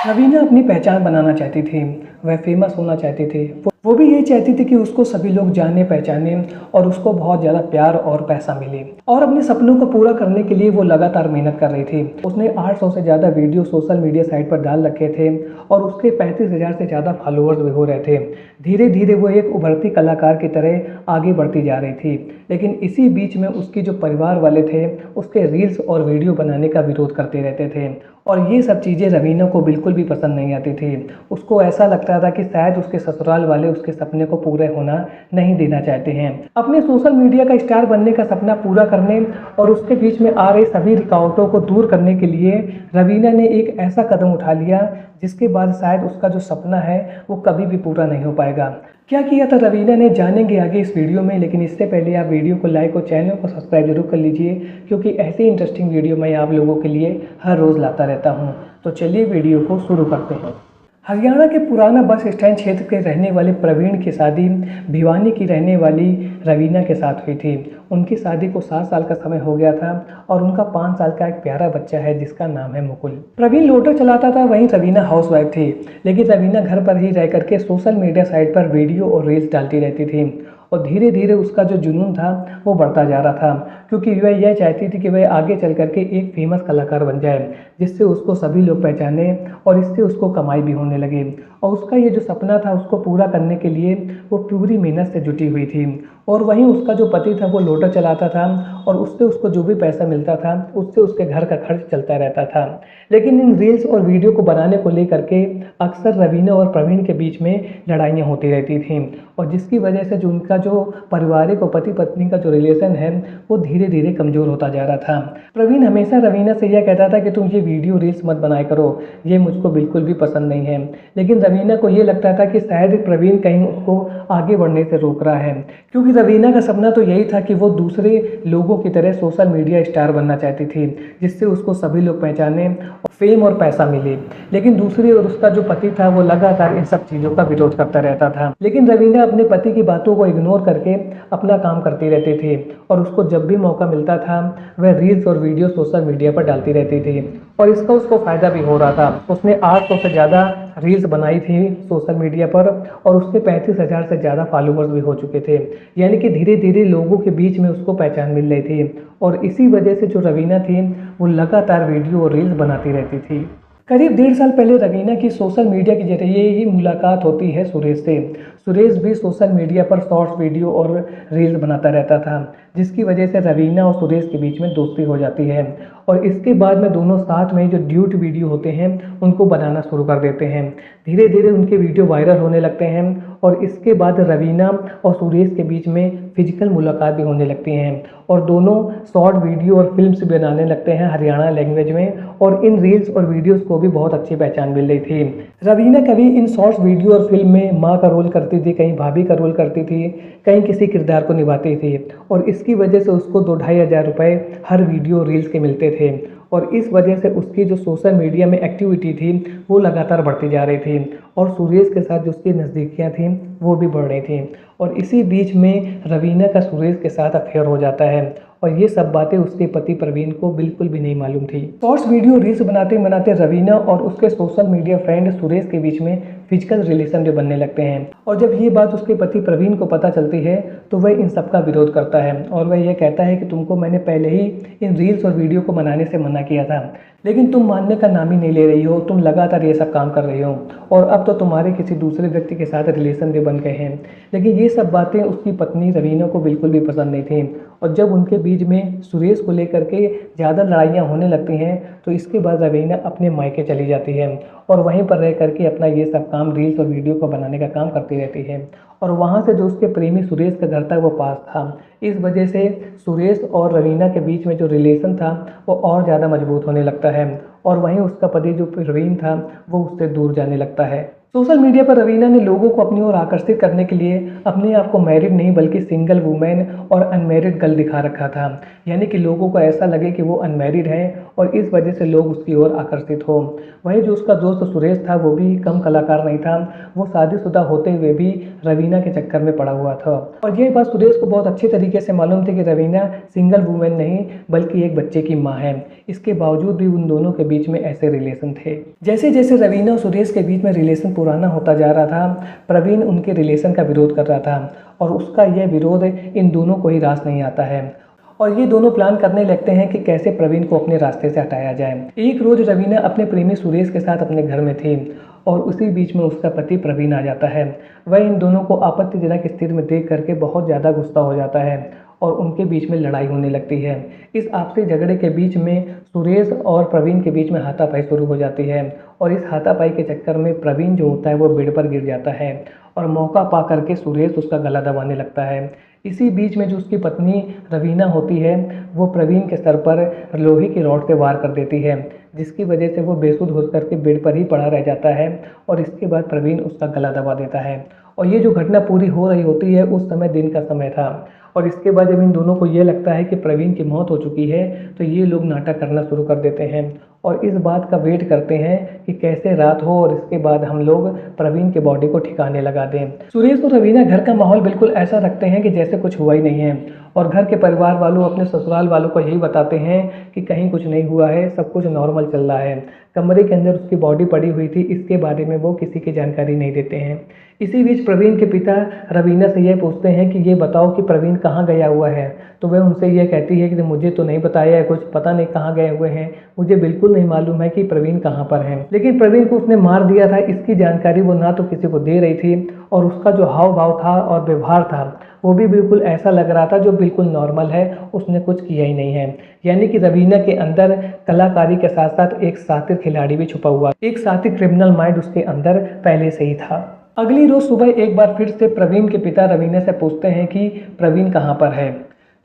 रवीना अपनी पहचान बनाना चाहती थी, वह फेमस होना चाहती थी। वो भी यही चाहती थी कि उसको सभी लोग जाने पहचाने और उसको बहुत ज़्यादा प्यार और पैसा मिले। और अपने सपनों को पूरा करने के लिए वो लगातार मेहनत कर रही थी। उसने 800 से ज़्यादा वीडियो सोशल मीडिया साइट पर डाल रखे थे और उसके 35,000 से ज़्यादा फॉलोअर्स भी हो रहे थे। धीरे धीरे वो एक उभरती कलाकार की तरह आगे बढ़ती जा रही थी। लेकिन इसी बीच में उसकी जो परिवार वाले थे, उसके रील्स और वीडियो बनाने का विरोध करते रहते थे। और ये सब चीज़ें रवीना को बिल्कुल भी पसंद नहीं आती थी। उसको ऐसा लगता था कि शायद उसके ससुराल वाले उसके सपने को पूरे होना नहीं देना चाहते हैं। अपने सोशल मीडिया का स्टार बनने का सपना पूरा करने और उसके बीच में आ रही सभी रुकावटों को दूर करने के लिए रवीना ने एक ऐसा कदम उठा लिया जिसके बाद शायद उसका जो सपना है वो कभी भी पूरा नहीं हो पाएगा। क्या किया था रवीना ने, जानेंगे आगे इस वीडियो में। लेकिन इससे पहले आप वीडियो को लाइक और चैनल को सब्सक्राइब जरूर कर लीजिए, क्योंकि ऐसे इंटरेस्टिंग वीडियो मैं आप लोगों के लिए हर रोज़ लाता रहता हूं। तो चलिए वीडियो को शुरू करते हैं। हरियाणा के पुराना बस स्टैंड क्षेत्र के रहने वाले प्रवीण की शादी भिवानी की रहने वाली रवीना के साथ हुई थी। उनकी शादी को 7 साल का समय हो गया था और उनका 5 साल का एक प्यारा बच्चा है जिसका नाम है मुकुल। प्रवीण लोटर चलाता था, वहीं रवीना हाउसवाइफ थी। लेकिन रवीना घर पर ही रह करके सोशल मीडिया साइट पर वीडियो और रील्स डालती रहती थी और धीरे धीरे उसका जो जुनून था वो बढ़ता जा रहा था, क्योंकि वह यह चाहती थी कि वह आगे चल करके एक फेमस कलाकार बन जाए जिससे उसको सभी लोग पहचाने और इससे उसको कमाई भी होने लगे। और उसका ये जो सपना था उसको पूरा करने के लिए वो पूरी मेहनत से जुटी हुई थी। और वहीं उसका जो पति था वो लोटर चलाता था और उससे उसको जो भी पैसा मिलता था उससे उसके घर का खर्च चलता रहता था। लेकिन इन रील्स और वीडियो को बनाने को लेकर के अक्सर रवीना और प्रवीण के बीच में लड़ाइयाँ होती रहती थीं और जिसकी वजह से जो उनका जो पारिवारिक और पति पत्नी का जो रिलेशन है वो धीरे धीरे कमज़ोर होता जा रहा था। प्रवीण हमेशा रवीना से यह कहता था कि तुम ये वीडियो रील्स मत बनाया करो, ये मुझको बिल्कुल भी पसंद नहीं है। लेकिन रवीना को ये लगता था कि शायद प्रवीण कहीं उसको आगे बढ़ने से रोक रहा है, क्योंकि रवीना का सपना तो यही था कि वो दूसरे लोगों की तरह सोशल मीडिया स्टार बनना चाहती थी जिससे उसको सभी लोग पहचाने, फेम और पैसा मिले। लेकिन दूसरी ओर उसका जो पति था वो लगातार इन सब चीज़ों का विरोध करता रहता था। लेकिन रवीना अपने पति की बातों को इग्नोर करके अपना काम करती रहती थी और उसको जब भी मौका मिलता था वह रील्स और वीडियो सोशल मीडिया पर डालती रहती थी और इसका उसको फ़ायदा भी हो रहा था। उसने 800 से ज़्यादा रील्स बनाई थी सोशल मीडिया पर और उसके 35,000 से ज़्यादा फॉलोअर्स भी हो चुके थे। यानी कि धीरे धीरे लोगों के बीच में उसको पहचान मिल रही थी और इसी वजह से जो रवीना थी वो लगातार वीडियो और रील्स बनाती रहती थी। करीब 1.5 साल पहले रवीना की सोशल मीडिया के जरिए ही मुलाकात होती है सुरेश से। सुरेश भी सोशल मीडिया पर शॉर्ट्स वीडियो और रील्स बनाता रहता था, जिसकी वजह से रवीना और सुरेश के बीच में दोस्ती हो जाती है और इसके बाद में दोनों साथ में जो ड्यूट वीडियो होते हैं उनको बनाना शुरू कर देते हैं। धीरे धीरे उनके वीडियो वायरल होने लगते हैं और इसके बाद रवीना और सुरेश के बीच में फिजिकल मुलाकात भी होने लगती हैं और दोनों शॉर्ट वीडियो और फिल्म्स बनाने लगते हैं हरियाणा लैंग्वेज में और इन रील्स और वीडियोस को भी बहुत अच्छी पहचान मिल रही थी। रवीना कभी इन शॉर्ट्स वीडियो और फिल्म में माँ का रोल करती थी, कहीं भाभी का रोल करती थी, कहीं किसी किरदार को निभाती थी और इसकी वजह से उसको 2-2.5 हज़ार रुपये हर वीडियो रील्स के मिलते थे और इस वजह से उसकी जो सोशल मीडिया में एक्टिविटी थी वो लगातार बढ़ती जा रही थी और सुरेश के साथ जो उसकी नज़दीकियाँ थीं वो भी बढ़ रही थी। और इसी बीच में रवीना का सुरेश के साथ अफेयर हो जाता है और ये सब बातें उसके पति प्रवीण को बिल्कुल भी नहीं मालूम थी। शॉर्ट्स वीडियो रील्स बनाते बनाते रवीना और उसके सोशल मीडिया फ्रेंड सुरेश के बीच में फिजिकल रिलेशन भी बनने लगते हैं और जब ये बात उसके पति प्रवीण को पता चलती है तो वह इन सब का विरोध करता है और वह यह कहता है कि तुमको मैंने पहले ही इन रील्स और वीडियो को बनाने से मना किया था, लेकिन तुम मानने का नाम ही नहीं ले रही हो, तुम लगातार ये सब काम कर रही हो और अब तो तुम्हारे किसी दूसरे व्यक्ति के साथ रिलेशन भी बन गए हैं। लेकिन ये सब बातें उसकी पत्नी रवीना को बिल्कुल भी पसंद नहीं थी और जब उनके बीच में सुरेश को लेकर के ज़्यादा लड़ाइयाँ होने लगती हैं तो इसके बाद रवीना अपने मायके चली जाती है और वहीं पर रह करके अपना ये सब काम रील्स और वीडियो को बनाने का काम करती रहती है और वहाँ से जो उसके प्रेमी सुरेश का घर था वो पास था। इस वजह से सुरेश और रवीना के बीच में जो रिलेशन था वो और ज़्यादा मजबूत होने लगता है और वहीं उसका पति जो प्रवीण था वो उससे दूर जाने लगता है। सोशल मीडिया पर रवीना ने लोगों को अपनी ओर आकर्षित करने के लिए अपने आप को मैरिड नहीं बल्कि सिंगल वुमेन और अनमैरिड गर्ल दिखा रखा था। यानी कि लोगों को ऐसा लगे कि वो अनमैरिड है और इस वजह से लोग उसकी ओर आकर्षित हो। वहीं जो उसका दोस्त सुरेश था वो भी कम कलाकार नहीं था, वो शादीशुदा होते हुए भी रवीना के चक्कर में पड़ा हुआ था। और ये बात सुरेश को बहुत अच्छी तरीके से मालूम थी कि रवीना सिंगल वुमेन नहीं बल्कि एक बच्चे की माँ है। इसके बावजूद भी उन दोनों के बीच में ऐसे रिलेशन थे। जैसे जैसे रवीना और सुरेश के बीच में रिलेशन पुराना होता जा रहा था, प्रवीण उनके रिलेशन का विरोध कर रहा था और उसका यह विरोध इन दोनों को ही रास नहीं आता है और ये दोनों प्लान करने लगते हैं कि कैसे प्रवीण को अपने रास्ते से हटाया जाए। एक रोज रवीना अपने प्रेमी सुरेश के साथ अपने घर में थी और उसी बीच में उसका पति प्रवीण आ जाता है। वह इन दोनों को आपत्तिजनक स्थिति में देख करके बहुत ज़्यादा गुस्सा हो जाता है और उनके बीच में लड़ाई होने लगती है। इस आपसी झगड़े के बीच में सुरेश और प्रवीण के बीच में हाथापाई शुरू हो जाती है और इस हाथापाई के चक्कर में प्रवीण जो होता है वो बेड पर गिर जाता है और मौका पा करके सुरेश उसका गला दबाने लगता है। इसी बीच में जो उसकी पत्नी रवीना होती है वो प्रवीण के सर पर लोहे की रॉड से वार कर देती है, जिसकी वजह से वो बेसुध हो करके बेड पर ही पड़ा रह जाता है और इसके बाद प्रवीण उसका गला दबा देता है। और ये जो घटना पूरी हो रही होती है उस समय दिन का समय था और इसके बाद जब इन दोनों को ये लगता है कि प्रवीण की मौत हो चुकी है तो ये लोग नाटक करना शुरू कर देते हैं और इस बात का वेट करते हैं कि कैसे रात हो और इसके बाद हम लोग प्रवीण के बॉडी को ठिकाने लगा दें। सुरेश और रवीना घर का माहौल बिल्कुल ऐसा रखते हैं कि जैसे कुछ हुआ ही नहीं है और घर के परिवार वालों अपने ससुराल वालों को यही बताते हैं कि कहीं कुछ नहीं हुआ है, सब कुछ नॉर्मल चल रहा है। कमरे के अंदर उसकी बॉडी पड़ी हुई थी, इसके बारे में वो किसी की जानकारी नहीं देते हैं। इसी बीच प्रवीण के पिता रवीना से यह पूछते हैं कि ये बताओ कि प्रवीण कहाँ गया हुआ है, तो वह उनसे यह कहती है कि मुझे तो नहीं बताया है, कुछ पता नहीं कहाँ गए हुए हैं, मुझे बिल्कुल नहीं मालूम है कि प्रवीण कहाँ पर है। लेकिन प्रवीण को उसने मार दिया था इसकी जानकारी वो ना तो किसी को दे रही थी और उसका जो हाव भाव था और व्यवहार था वो भी बिल्कुल ऐसा लग रहा था जो बिल्कुल नॉर्मल है, उसने कुछ किया ही नहीं है। यानी कि रवीना के अंदर कलाकारी के साथ साथ एक शातिर खिलाड़ी भी छुपा हुआ, एक शातिर क्रिमिनल माइंड उसके अंदर पहले से ही था। अगली रोज सुबह एक बार फिर से प्रवीण के पिता रवीना से पूछते हैं कि प्रवीण कहाँ पर है,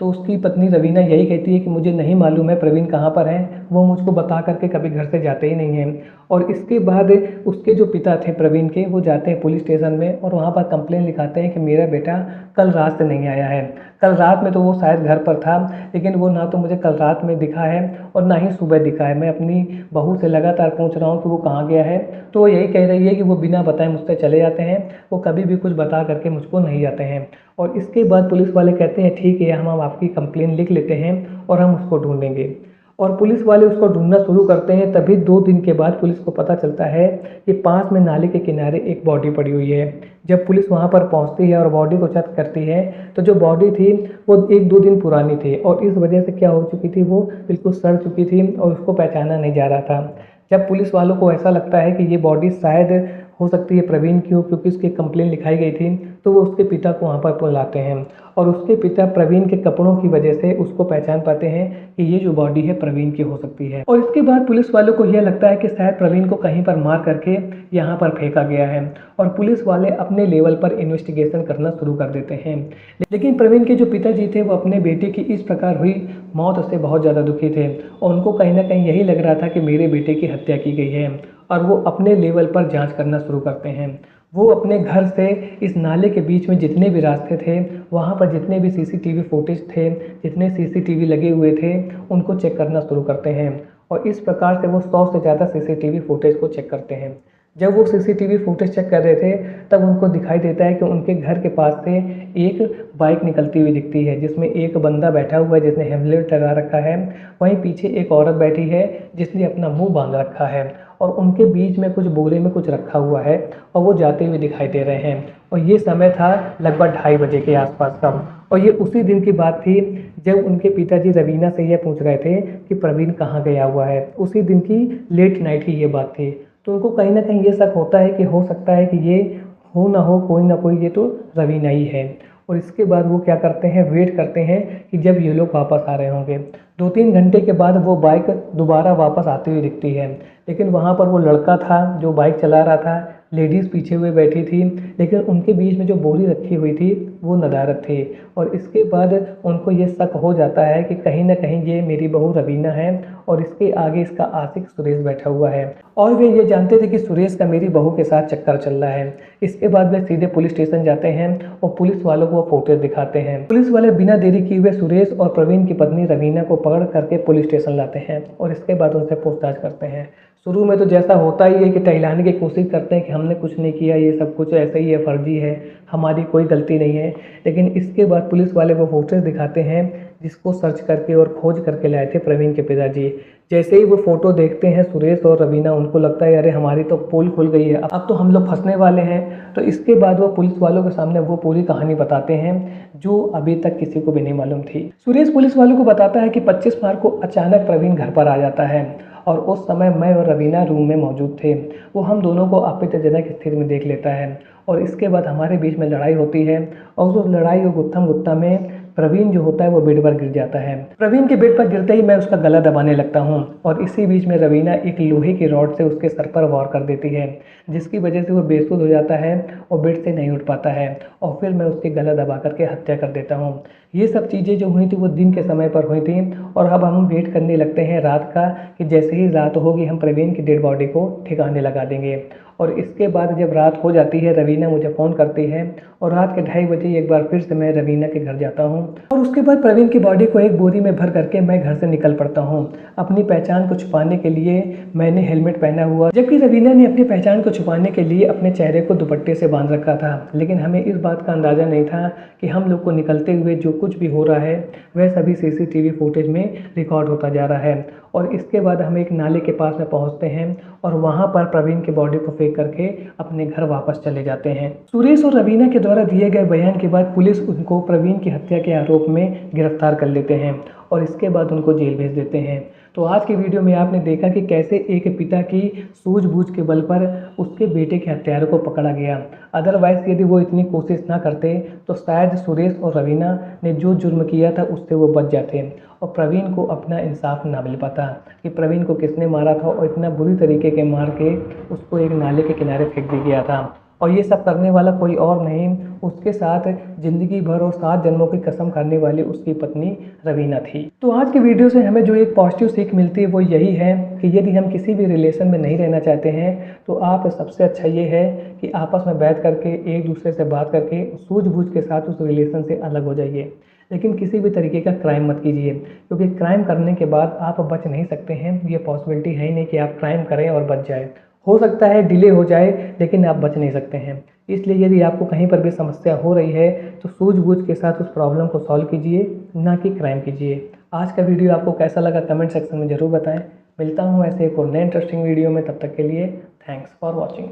तो उसकी पत्नी रवीना यही कहती है कि मुझे नहीं मालूम है प्रवीण कहाँ पर है, वो मुझको बता करके कभी घर से जाते ही नहीं हैं। और इसके बाद उसके जो पिता थे प्रवीण के वो जाते हैं पुलिस स्टेशन में और वहाँ पर कंप्लेन लिखाते हैं कि मेरा बेटा कल रात से नहीं आया है। कल रात में तो वो शायद घर पर था लेकिन वो ना तो मुझे कल रात में दिखा है और ना ही सुबह दिखा है। मैं अपनी बहू से लगातार पूछ रहा हूँ कि वो कहाँ गया है, तो वो यही कह रही है कि वो बिना बताए मुझसे चले जाते हैं, वो कभी भी कुछ बता करके मुझको नहीं जाते हैं। और इसके बाद पुलिस वाले कहते हैं ठीक है, हम आपकी कंप्लेन लिख लेते हैं और हम उसको ढूंढेंगे। और पुलिस वाले उसको ढूंढना शुरू करते हैं। तभी 2 दिन के बाद पुलिस को पता चलता है कि पास में नाले के किनारे एक बॉडी पड़ी हुई है। जब पुलिस वहां पर पहुंचती है और बॉडी को चेक करती है तो जो बॉडी थी वो 1-2 दिन पुरानी थी और इस वजह से क्या हो चुकी थी, वो बिल्कुल सड़ चुकी थी और उसको पहचाना नहीं जा रहा था। जब पुलिस वालों को ऐसा लगता है कि ये बॉडी शायद हो सकती है प्रवीण की हो क्योंकि उसकी कंप्लेन लिखाई गई थी, तो वो उसके पिता को वहाँ पर बुलाते हैं और उसके पिता प्रवीण के कपड़ों की वजह से उसको पहचान पाते हैं कि ये जो बॉडी है प्रवीण की हो सकती है। और इसके बाद पुलिस वालों को यह लगता है कि शायद प्रवीण को कहीं पर मार करके यहाँ पर फेंका गया है और पुलिस वाले अपने लेवल पर इन्वेस्टिगेशन करना शुरू कर देते हैं। लेकिन प्रवीण के जो पिताजी थे वो अपने बेटे की इस प्रकार हुई मौत से बहुत ज़्यादा दुखी थे और उनको कहीं ना कहीं यही लग रहा था कि मेरे बेटे की हत्या की गई है और वो अपने लेवल पर जांच करना शुरू करते हैं। वो अपने घर से इस नाले के बीच में जितने भी रास्ते थे वहाँ पर जितने भी सीसीटीवी फुटेज थे, जितने सीसीटीवी लगे हुए थे, उनको चेक करना शुरू करते हैं और इस प्रकार से वो 100 से ज़्यादा सीसीटीवी फुटेज को चेक करते हैं। जब वो सीसीटीवी फुटेज चेक कर रहे थे तब उनको दिखाई देता है कि उनके घर के पास से एक बाइक निकलती हुई दिखती है जिसमें एक बंदा बैठा हुआ है जिसने हेलमेट लगा रखा है, वहीं पीछे एक औरत बैठी है जिसने अपना मुंह बांध रखा है और उनके बीच में कुछ बोरे में कुछ रखा हुआ है और वो जाते हुए दिखाई दे रहे हैं। और ये समय था लगभग 2:30 बजे के आसपास का और ये उसी दिन की बात थी जब उनके पिताजी रवीना से यह पूछ रहे थे कि प्रवीण कहाँ गया हुआ है। उसी दिन की लेट नाइट की ये बात थी। तो उनको कहीं ना कहीं ये शक होता है कि हो सकता है कि ये हो ना हो कोई ना कोई ये तो रवीना ही है। और इसके बाद वो क्या करते हैं, वेट करते हैं कि जब ये लोग वापस आ रहे होंगे। 2-3 घंटे के बाद वो बाइक दोबारा वापस आती हुई दिखती है, लेकिन वहाँ पर वो लड़का था जो बाइक चला रहा था, लेडीज़ पीछे हुए बैठी थी, लेकिन उनके बीच में जो बोरी रखी हुई थी वो नदारद थी। और इसके बाद उनको ये शक हो जाता है कि कहीं न कहीं ये मेरी बहू रवीना है और इसके आगे इसका आशिक सुरेश बैठा हुआ है। और वे ये जानते थे कि सुरेश का मेरी बहू के साथ चक्कर चल रहा है। इसके बाद वे सीधे पुलिस स्टेशन जाते हैं और पुलिस वालों को वो फुटेज दिखाते हैं। पुलिस वाले बिना देरी किए हुए सुरेश और प्रवीण की पत्नी रवीना को पकड़ करके पुलिस स्टेशन लाते हैं और इसके बाद उनसे पूछताछ करते हैं। शुरू में तो जैसा होता ही है कि टहलाने की कोशिश करते हैं कि हमने कुछ नहीं किया, ये सब कुछ ऐसे ही है, फर्जी है, हमारी कोई गलती नहीं है। लेकिन इसके बाद पुलिस वाले वो फोटोज दिखाते हैं जिसको सर्च करके और खोज करके लाए थे प्रवीण के पिताजी। जैसे ही वो फोटो देखते हैं सुरेश और रवीना, उनको लगता है अरे हमारी तो पोल खुल गई है, अब तो हम लोग फंसने वाले हैं। तो इसके बाद वो पुलिस वालों के सामने वो पूरी कहानी बताते हैं जो अभी तक किसी को भी नहीं मालूम थी। सुरेश पुलिस वालों को बताता है कि 25 मार्च को अचानक प्रवीण घर पर आ जाता है और उस समय मैं और रवीना रूम में मौजूद थे। वो हम दोनों को आपत्तिजनक स्थिति में देख लेता है और इसके बाद हमारे बीच में लड़ाई होती है और उस लड़ाई और गुत्थम गुत्था में प्रवीण जो होता है वो बेड पर गिर जाता है। प्रवीण के बेड पर गिरते ही मैं उसका गला दबाने लगता हूँ और इसी बीच में रवीना एक लोहे की रॉड से उसके सर पर वार कर देती है, जिसकी वजह से वो बेसुध हो जाता है और बेड से नहीं उठ पाता है और फिर मैं उसकी गला दबा करके हत्या कर देता हूँ। ये सब चीज़ें जो हुई थी वो दिन के समय पर हुई थी और अब हम वेट करने लगते हैं रात का कि जैसे ही रात होगी हम प्रवीण की डेड बॉडी को ठिकाने लगा देंगे। और इसके बाद जब रात हो जाती है रवीना मुझे फ़ोन करती है और रात के 2:30 बजे एक बार फिर से मैं रवीना के घर जाता हूँ और उसके बाद प्रवीण की बॉडी को एक बोरी में भर करके मैं घर से निकल पड़ता हूँ। अपनी पहचान को छुपाने के लिए मैंने हेलमेट पहना हुआ, जबकि रवीना ने अपनी पहचान को छुपाने के लिए अपने चेहरे को दुपट्टे से बांध रखा था। लेकिन हमें इस बात का अंदाज़ा नहीं था कि हम लोग को निकलते हुए जो कुछ भी हो रहा है वह सभी CCTV फुटेज में रिकॉर्ड होता जा रहा है। और इसके बाद हम एक नाले के पास में पहुंचते हैं और वहां पर प्रवीण की बॉडी को फेंक करके अपने घर वापस चले जाते हैं। सुरेश और रवीना के द्वारा दिए गए बयान के बाद पुलिस उनको प्रवीण की हत्या के आरोप में गिरफ्तार कर लेते हैं और इसके बाद उनको जेल भेज देते हैं। तो आज की वीडियो में आपने देखा कि कैसे एक पिता की सूझबूझ के बल पर उसके बेटे के हत्यारों को पकड़ा गया। अदरवाइज यदि वो इतनी कोशिश ना करते तो शायद सुरेश और रवीना ने जो जुर्म किया था उससे वो बच जाते और प्रवीण को अपना इंसाफ ना मिल पाता कि प्रवीण को किसने मारा था और इतना बुरी तरीके के मार के उसको एक नाले के किनारे फेंक दिया गया था। और ये सब करने वाला कोई और नहीं, उसके साथ ज़िंदगी भर और 7 जन्मों की कसम खाने वाली उसकी पत्नी रवीना थी। तो आज की वीडियो से हमें जो एक पॉजिटिव सीख मिलती है वो यही है कि यदि हम किसी भी रिलेशन में नहीं रहना चाहते हैं तो आप सबसे अच्छा ये है कि आपस में बैठ करके एक दूसरे से बात करके सूझबूझ के साथ उस रिलेशन से अलग हो जाइए। लेकिन किसी भी तरीके का क्राइम मत कीजिए, क्योंकि क्राइम करने के बाद आप बच नहीं सकते हैं। ये पॉसिबिलिटी है ही नहीं कि आप क्राइम करें और बच जाए। हो सकता है डिले हो जाए लेकिन आप बच नहीं सकते हैं। इसलिए यदि आपको कहीं पर भी समस्या हो रही है तो सूझबूझ के साथ उस प्रॉब्लम को सॉल्व कीजिए, ना कि क्राइम कीजिए। आज का वीडियो आपको कैसा लगा कमेंट सेक्शन में ज़रूर बताएं। मिलता हूँ ऐसे एक और नए इंटरेस्टिंग वीडियो में, तब तक के लिए थैंक्स फॉर वॉचिंग।